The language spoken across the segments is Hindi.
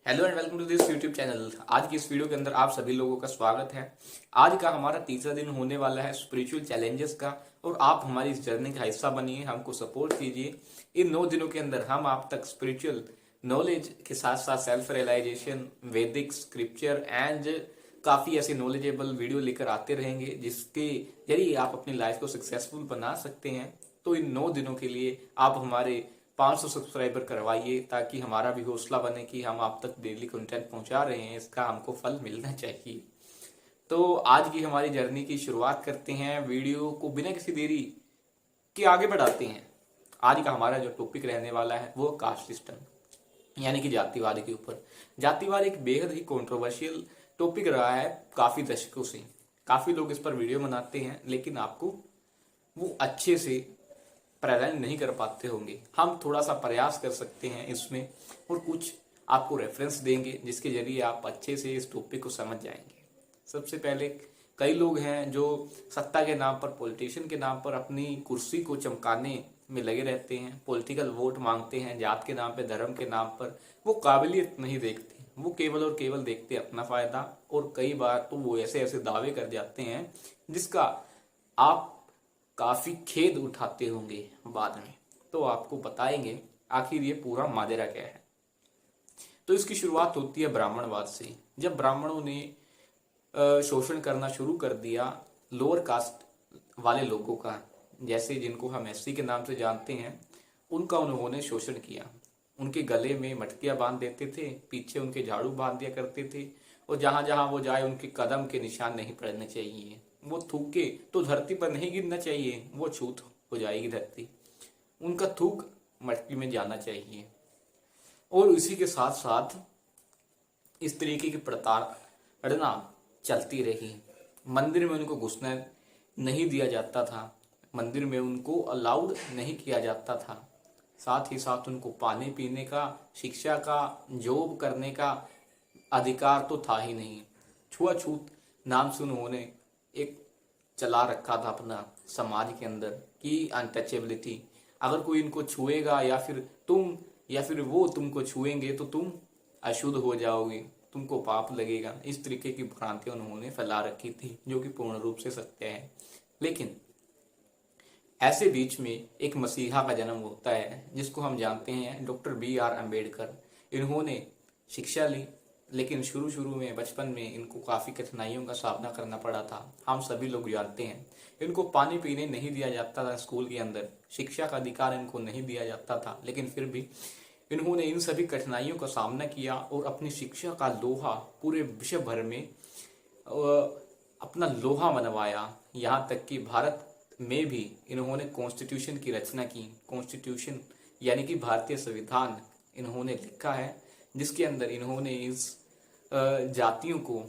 Hello and welcome to this YouTube channel. आज की इस वीडियो के अंदर आप सभी लोगों का स्वागत है। आज का हमारा तीसरा दिन होने वाला है स्पिरिचुअल चैलेंजेस का, और आप हमारी इस जर्नी का हिस्सा बनिए, हमको सपोर्ट कीजिए। इन 9 दिनों के अंदर हम आप तक स्पिरिचुअल नॉलेज के साथ साथ सेल्फ रियलाइजेशन, वैदिक स्क्रिप्चर एंड काफ़ी ऐसे नॉलेजेबल वीडियो लेकर आते रहेंगे जिसके जरिए आप अपनी लाइफ को सक्सेसफुल बना सकते हैं। तो इन 9 दिनों के लिए आप हमारे 500 सब्सक्राइबर करवाइए, ताकि हमारा भी हौसला बने कि हम आप तक डेली कंटेंट पहुंचा रहे हैं, इसका हमको फल मिलना चाहिए। तो आज की हमारी जर्नी की शुरुआत करते हैं। वीडियो को बिना किसी देरी के आगे बढ़ाते हैं। आज का हमारा जो टॉपिक रहने वाला है वो कास्ट सिस्टम यानी कि जातिवाद के ऊपर। जातिवाद एक बेहद ही कंट्रोवर्शियल टॉपिक रहा है काफ़ी दशकों से। काफ़ी लोग इस पर वीडियो बनाते हैं, लेकिन आपको वो अच्छे से प्रेजेंट नहीं कर पाते होंगे। हम थोड़ा सा प्रयास कर सकते हैं इसमें, और कुछ आपको रेफरेंस देंगे जिसके जरिए आप अच्छे से इस टॉपिक को समझ जाएंगे। सबसे पहले, कई लोग हैं जो सत्ता के नाम पर, पॉलिटिशियन के नाम पर अपनी कुर्सी को चमकाने में लगे रहते हैं, पॉलिटिकल वोट मांगते हैं, जात के नाम पे, धर्म के नाम पर। वो काबिलियत नहीं देखते, वो केवल और केवल देखते अपना फायदा। और कई बार तो वो ऐसे ऐसे दावे कर जाते हैं जिसका आप काफी खेद उठाते होंगे बाद में। तो आपको बताएंगे आखिर ये पूरा माजरा क्या है। तो इसकी शुरुआत होती है ब्राह्मणवाद से। जब ब्राह्मणों ने शोषण करना शुरू कर दिया लोअर कास्ट वाले लोगों का, जैसे जिनको हम एससी के नाम से जानते हैं, उनका उन्होंने शोषण किया। उनके गले में मटकियां बांध देते थे, पीछे उनके झाड़ू बांध दिया करते थे, और जहां जहां वो जाए उनके कदम के निशान नहीं पड़ने चाहिए। वो थूके तो धरती पर नहीं गिरना चाहिए, वो छूत हो जाएगी धरती। उनका थूक मटकी में जाना चाहिए। और इसी के साथ साथ इस तरीके की प्रताड़ना चलती रही। मंदिर में उनको घुसना नहीं दिया जाता था, मंदिर में उनको अलाउड नहीं किया जाता था। साथ ही साथ उनको पानी पीने का, शिक्षा का, जॉब करने का अधिकार तो था ही नहीं। छुआछूत नाम से उन्होंने एक चला रखा था अपना समाज के अंदर कि अनटचेबिलिटी। अगर कोई इनको छुएगा या फिर वो तुमको छुएंगे तो तुम अशुद्ध हो जाओगे, तुमको पाप लगेगा। इस तरीके की भ्रांतियां उन्होंने फैला रखी थी, जो कि पूर्ण रूप से सत्य है। लेकिन ऐसे बीच में एक मसीहा का जन्म होता है जिसको हम जानते हैं डॉक्टर BR अम्बेडकर। इन्होंने शिक्षा ली, लेकिन शुरू में बचपन में इनको काफ़ी कठिनाइयों का सामना करना पड़ा था। हम सभी लोग जानते हैं, इनको पानी पीने नहीं दिया जाता था स्कूल के अंदर, शिक्षा का अधिकार इनको नहीं दिया जाता था। लेकिन फिर भी इन्होंने इन सभी कठिनाइयों का सामना किया और अपनी शिक्षा का लोहा पूरे विश्व भर में अपना लोहा मनवाया। यहाँ तक कि भारत में भी इन्होंने कॉन्स्टिट्यूशन की रचना की। कॉन्स्टिट्यूशन यानी कि भारतीय संविधान इन्होंने लिखा है, जिसके अंदर इन्होंने इस जातियों को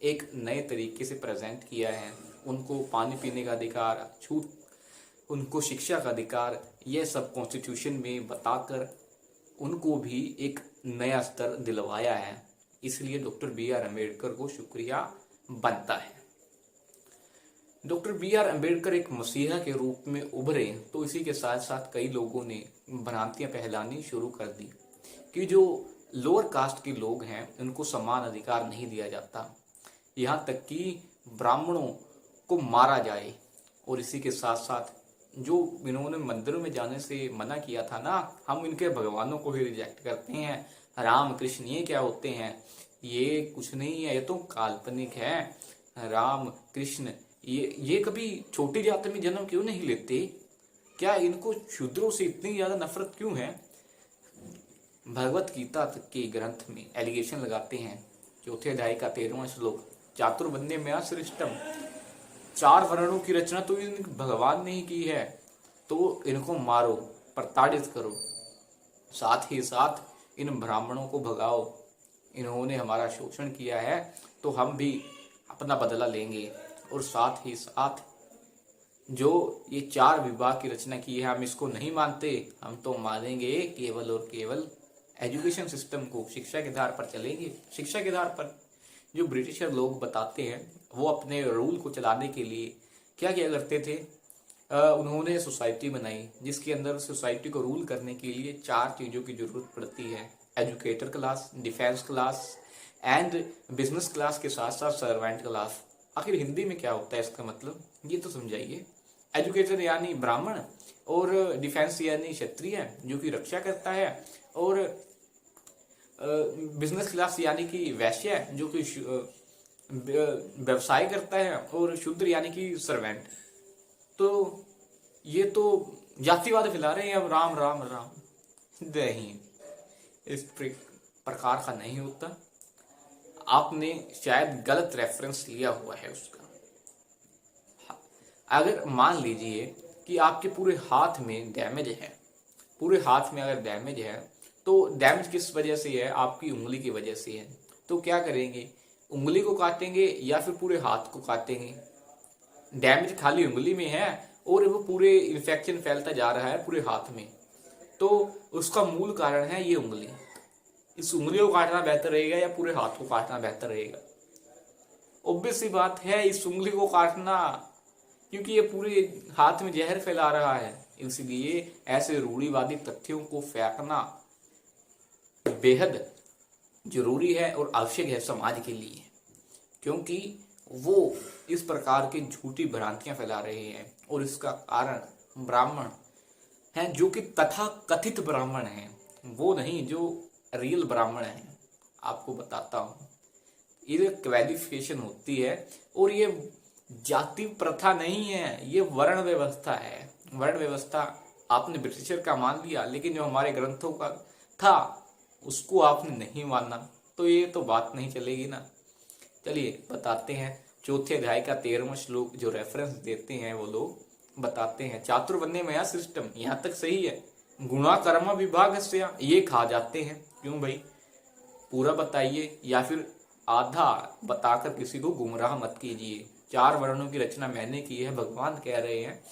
एक नए तरीके से प्रेजेंट किया है। उनको पानी पीने का अधिकार, छूट, उनको शिक्षा का अधिकार, यह सब कॉन्स्टिट्यूशन में बताकर उनको भी एक नया स्तर दिलवाया है। इसलिए डॉक्टर BR अम्बेडकर को शुक्रिया बनता है। डॉक्टर BR अम्बेडकर एक मसीहा के रूप में उभरे, तो इसी के साथ साथ कई लोगों ने भ्रांतियां फैलानी शुरू कर दी कि जो लोअर कास्ट के लोग हैं उनको समान अधिकार नहीं दिया जाता, यहाँ तक कि ब्राह्मणों को मारा जाए। और इसी के साथ साथ जो इन्होंने मंदिरों में जाने से मना किया था ना, हम इनके भगवानों को ही रिजेक्ट करते हैं। राम कृष्ण ये क्या होते हैं, ये कुछ नहीं है, ये तो काल्पनिक है। राम कृष्ण ये कभी छोटी जाति में जन्म क्यों नहीं लेते? क्या इनको शूद्रों से इतनी ज्यादा नफरत क्यों है? भगवत गीता के ग्रंथ में एलिगेशन लगाते हैं, 4थे अध्याय का 13वां श्लोक, चातुर्वर्ण्य मया सृष्टम, 4 वर्णों की रचना तो इन भगवान ने ही की है, तो इनको मारो, प्रताड़ित करो। साथ ही साथ इन ब्राह्मणों को भगाओ, इन्होंने हमारा शोषण किया है तो हम भी अपना बदला लेंगे। और साथ ही साथ जो ये 4 विभाग की रचना की है, हम इसको नहीं मानते, हम तो मानेंगे केवल और केवल एजुकेशन सिस्टम को, शिक्षा के आधार पर चलेंगे। शिक्षा के आधार पर जो ब्रिटिशर लोग बताते हैं, वो अपने रूल को चलाने के लिए क्या किया करते थे, उन्होंने सोसाइटी बनाई जिसके अंदर सोसाइटी को रूल करने के लिए 4 चीज़ों की जरूरत पड़ती है। Educator class, defence class and business class के साथ साथ सर्वेंट क्लास। आखिर हिंदी में क्या होता है इसका मतलब, ये तो समझाइए। एजुकेटर यानी ब्राह्मण, और डिफेंस यानी क्षत्रिय जो कि रक्षा करता है, और बिजनेस क्लास यानी कि वैश्य जो कि व्यवसाय करता है, और शूद्र यानी कि सर्वेंट। तो ये तो जातिवाद फैला रहे हैं अब, राम राम राम। नहीं, इस प्रकार का नहीं होता। आपने शायद गलत रेफरेंस लिया हुआ है उसका। अगर मान लीजिए कि आपके पूरे हाथ में डैमेज है, पूरे हाथ में अगर डैमेज है, तो डैमेज किस वजह से है, आपकी उंगली की वजह से है। तो क्या करेंगे, उंगली को काटेंगे या फिर पूरे हाथ को काटेंगे। डैमेज खाली उंगली में है और वो पूरे इन्फेक्शन फैलता जा रहा है पूरे हाथ में, तो उसका मूल कारण है ये उंगली। इस उंगली को काटना बेहतर रहेगा या पूरे हाथ को काटना बेहतर रहेगा? ऑब्वियस सी बात है इस उंगली को काटना, क्योंकि ये पूरे हाथ में जहर फैला रहा है। इसलिए ऐसे रूढ़िवादी तथ्यों को फेंकना बेहद जरूरी है और आवश्यक है समाज के लिए, क्योंकि वो इस प्रकार की झूठी भ्रांतियां फैला रहे हैं। और इसका कारण ब्राह्मण हैं, जो कि तथा कथित ब्राह्मण हैं, वो नहीं जो रियल ब्राह्मण हैं। आपको बताता हूँ, ये क्वालिफिकेशन होती है, और ये जाति प्रथा नहीं है, ये वर्ण व्यवस्था है। वर्ण व्यवस्था आपने ब्रिटिशर का मान लिया, लेकिन जो हमारे ग्रंथों का था उसको आपने नहीं माना, तो ये तो बात नहीं चलेगी ना। चलिए बताते हैं, चौथे अध्याय का 13वां श्लोक जो रेफरेंस देते हैं वो लोग बताते हैं, चातुर्वर्ण्य मया सिस्टम, यहाँ तक सही है। गुणा कर्म विभाग से ये खा जाते हैं। क्यों भाई, पूरा बताइए या फिर आधा बताकर किसी को गुमराह मत कीजिए। 4 वर्णों की रचना मैंने की है, भगवान कह रहे हैं,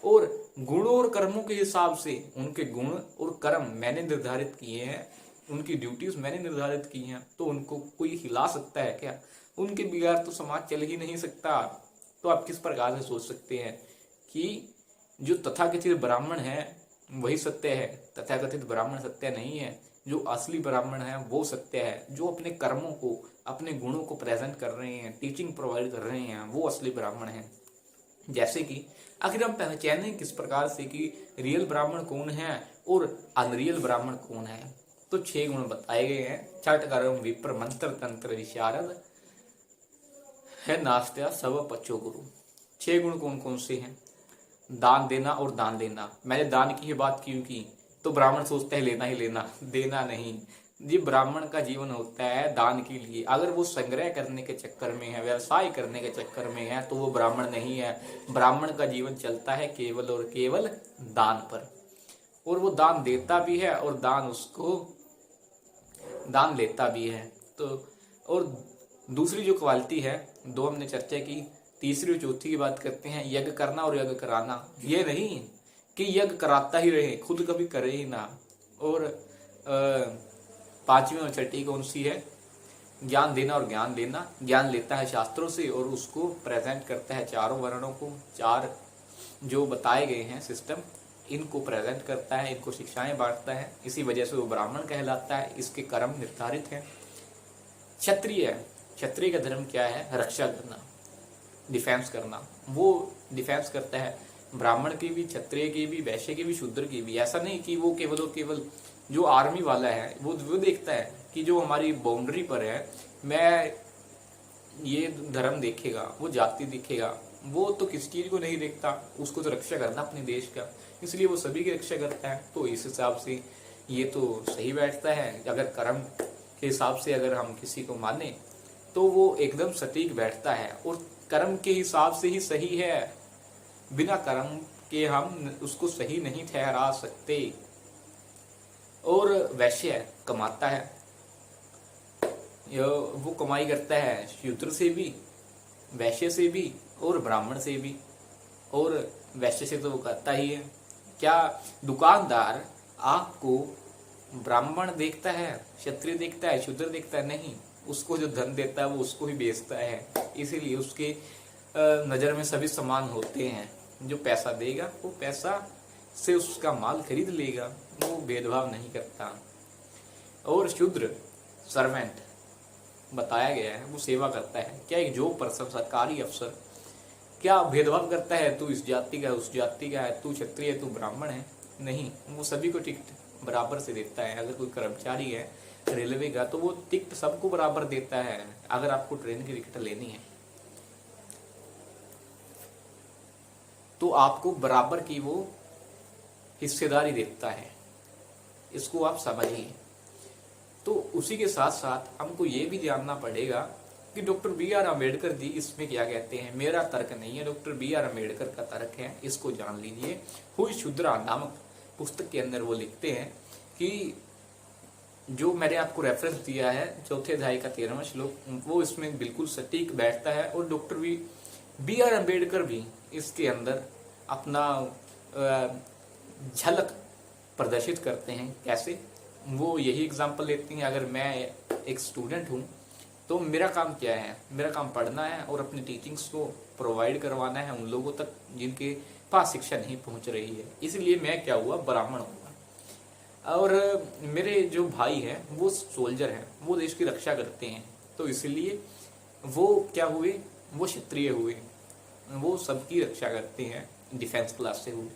और गुणों और कर्मों के हिसाब से उनके गुण और कर्म मैंने निर्धारित किए हैं, उनकी ड्यूटीज मैंने निर्धारित की हैं। तो उनको कोई हिला सकता है क्या? उनके बगैर तो समाज चल ही नहीं सकता। तो आप किस प्रकार से सोच सकते हैं कि जो तथाकथित ब्राह्मण है वही सत्य है? तथाकथित ब्राह्मण सत्य नहीं है। जो असली ब्राह्मण है वो सत्य है, जो अपने कर्मों को, अपने गुणों को प्रेजेंट कर रहे हैं, टीचिंग प्रोवाइड कर रहे हैं, वो असली ब्राह्मण है। जैसे कि आखिर हम पहचानें किस प्रकार से कि रियल ब्राह्मण कौन है और अनरियल ब्राह्मण कौन है? तो 6 गुण बताए गए हैं। छठ कर्म विप्र मंत्र तंत्र विशारद है नास्त्या सब पच्चो गुरु। 6 गुण कौन कौन से हैं? दान देना और दान लेना। मैंने दान की ही बात क्यों की? तो ब्राह्मण सोचते हैं लेना ही लेना, देना नहीं। ये ब्राह्मण का जीवन होता है दान के लिए। अगर वो संग्रह करने के चक्कर में है, व्यवसाय करने के चक्कर में है, तो वो ब्राह्मण नहीं है। ब्राह्मण का जीवन चलता है केवल और केवल दान पर, और वो दान देता भी है और दान लेता भी है। तो और दूसरी जो क्वालिटी है, 2 हमने चर्चा की, तीसरी और चौथी की बात करते हैं, यज्ञ करना और यज्ञ कराना। ये नहीं कि यज्ञ कराता ही रहे, खुद कभी करे ही ना। और 5वीं और छठी कौन सी है? ज्ञान देना और ज्ञान लेना। ज्ञान लेता है शास्त्रों से और उसको प्रेजेंट करता है, चारों वर्णों को, 4 जो बताए गए हैं सिस्टम, इनको प्रेजेंट करता है, इनको शिक्षाएं बांटता है। इसी वजह से वो ब्राह्मण कहलाता है। इसके कर्म निर्धारित हैं। क्षत्रिय का धर्म क्या है? रक्षा करना, डिफेंस करना। वो डिफेंस करता है ब्राह्मण की भी, क्षत्रिय की भी, वैश्य की भी, शूद्र की भी। ऐसा नहीं कि वो केवल और केवल जो आर्मी वाला है वो देखता है कि जो हमारी बाउंड्री पर है, मैं ये धर्म देखेगा, वो जाति देखेगा। वो तो किस चीज को नहीं देखता, उसको तो रक्षा करना अपने देश का, इसलिए वो सभी की रक्षा करता है। तो इस हिसाब से ये तो सही बैठता है। अगर कर्म के हिसाब से अगर हम किसी को माने तो वो एकदम सटीक बैठता है, और कर्म के हिसाब से ही सही है। बिना कर्म के हम उसको सही नहीं ठहरा सकते। और वैश्य कमाता है, वो कमाई करता है शूद्र से भी, वैश्य से भी और ब्राह्मण से भी। और वैश्य से तो वो करता ही है। क्या दुकानदार आपको ब्राह्मण देखता है, क्षत्रिय देखता है, शूद्र देखता है? नहीं, उसको जो धन देता है वो उसको ही बेचता है। इसीलिए उसके नज़र में सभी समान होते हैं। जो पैसा देगा वो पैसा से उसका माल खरीद लेगा, वो भेदभाव नहीं करता। और शूद्र सर्वेंट बताया गया है, वो सेवा करता है। क्या एक जॉब पर्सन, सरकारी अफसर क्या भेदभाव करता है, तू इस जाति का है, उस जाति का है, तू क्षत्रिय है, तू ब्राह्मण है? नहीं, वो सभी को टिकट बराबर से देता है। अगर कोई कर्मचारी है रेलवे का तो वो टिकट सबको बराबर देता है। अगर आपको ट्रेन की टिकट लेनी है तो आपको बराबर की वो हिस्सेदारी देता है, इसको आप समझिए। तो उसी के साथ साथ हमको ये भी जानना पड़ेगा कि doctor B are Ambedkar ji इसमें क्या कहते हैं। मेरा तर्क नहीं है, डॉक्टर बी आर अम्बेडकर का तर्क है, इसको जान लीजिए। हुई शूद्रा नामक पुस्तक के अंदर वो लिखते हैं कि जो मैंने आपको रेफरेंस दिया है चौथे अध्याय का 13वां श्लोक, वो इसमें बिल्कुल सटीक बैठता है। और डॉक्टर बी आर अम्बेडकर भी इसके अंदर अपना झलक प्रदर्शित करते हैं। कैसे? वो यही एग्जाम्पल लेते हैं। अगर मैं एक स्टूडेंट हूँ तो मेरा काम क्या है? मेरा काम पढ़ना है और अपनी टीचिंग्स को प्रोवाइड करवाना है उन लोगों तक जिनके पास शिक्षा नहीं पहुँच रही है। इसलिए मैं क्या हुआ, ब्राह्मण हुआ। और मेरे जो भाई हैं वो सोल्जर हैं, वो देश की रक्षा करते हैं, तो इसलिए वो क्या हुए, वो क्षत्रिय हुए, वो सबकी रक्षा करते हैं, डिफेंस क्लास से हुए।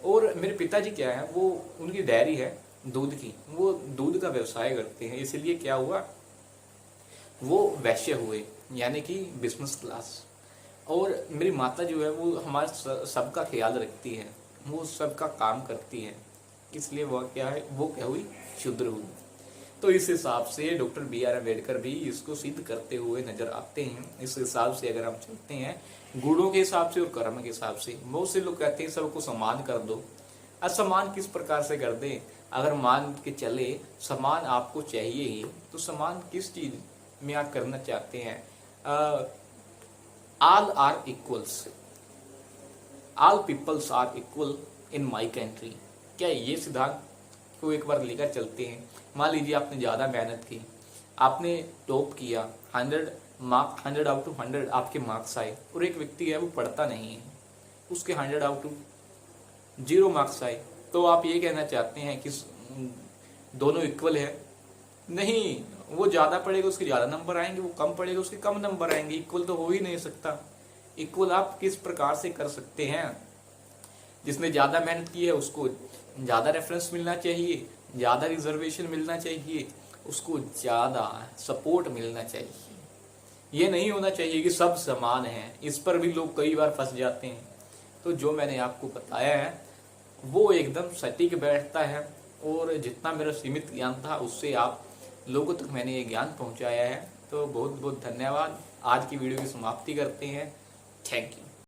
और मेरे पिताजी क्या है, वो उनकी डेयरी है दूध की, वो दूध का व्यवसाय करते हैं, इसलिए क्या हुआ, वो वैश्य हुए, यानी कि बिजनेस क्लास। और मेरी माता जो है वो हमारे सबका ख्याल रखती है, वो सबका काम करती है, इसलिए वह क्या है, वो क्या हुई, शूद्र हुई। तो इस हिसाब से डॉक्टर बी आर अम्बेडकर भी इसको सिद्ध करते हुए नजर आते हैं। इस हिसाब से अगर हम चलते हैं गुणों के हिसाब से और कर्म के हिसाब से, बहुत से लोग कहते हैं सबको समान कर दो। असमान किस प्रकार से कर दे? अगर मान के चले समान आपको चाहिए ही, तो समान किस चीज में आप करना चाहते हैं? All are equals, all peoples are equal in my country. क्या ये सिद्धांत को एक बार लेकर चलते हैं? मान लीजिए आपने ज़्यादा मेहनत की, आपने टॉप किया, 100 आउट ऑफ 100 आपके मार्क्स आए, और एक व्यक्ति है वो पढ़ता नहीं है, उसके 100 आउट ऑफ 0 मार्क्स आए, तो आप ये कहना चाहते हैं कि दोनों इक्वल है? नहीं, वो ज़्यादा पढ़ेगा उसके ज़्यादा नंबर आएंगे, वो कम पढ़ेगा उसके कम नंबर आएंगे। इक्वल तो हो ही नहीं सकता। इक्वल आप किस प्रकार से कर सकते हैं? जिसने ज़्यादा मेहनत की है उसको ज़्यादा रेफरेंस मिलना चाहिए, ज़्यादा रिजर्वेशन मिलना चाहिए, उसको ज़्यादा सपोर्ट मिलना चाहिए। ये नहीं होना चाहिए कि सब समान हैं। इस पर भी लोग कई बार फंस जाते हैं। तो जो मैंने आपको बताया है वो एकदम सटीक बैठता है, और जितना मेरा सीमित ज्ञान था उससे आप लोगों तक मैंने ये ज्ञान पहुंचाया है। तो बहुत बहुत धन्यवाद। आज की वीडियो की समाप्ति करते हैं। Thank you.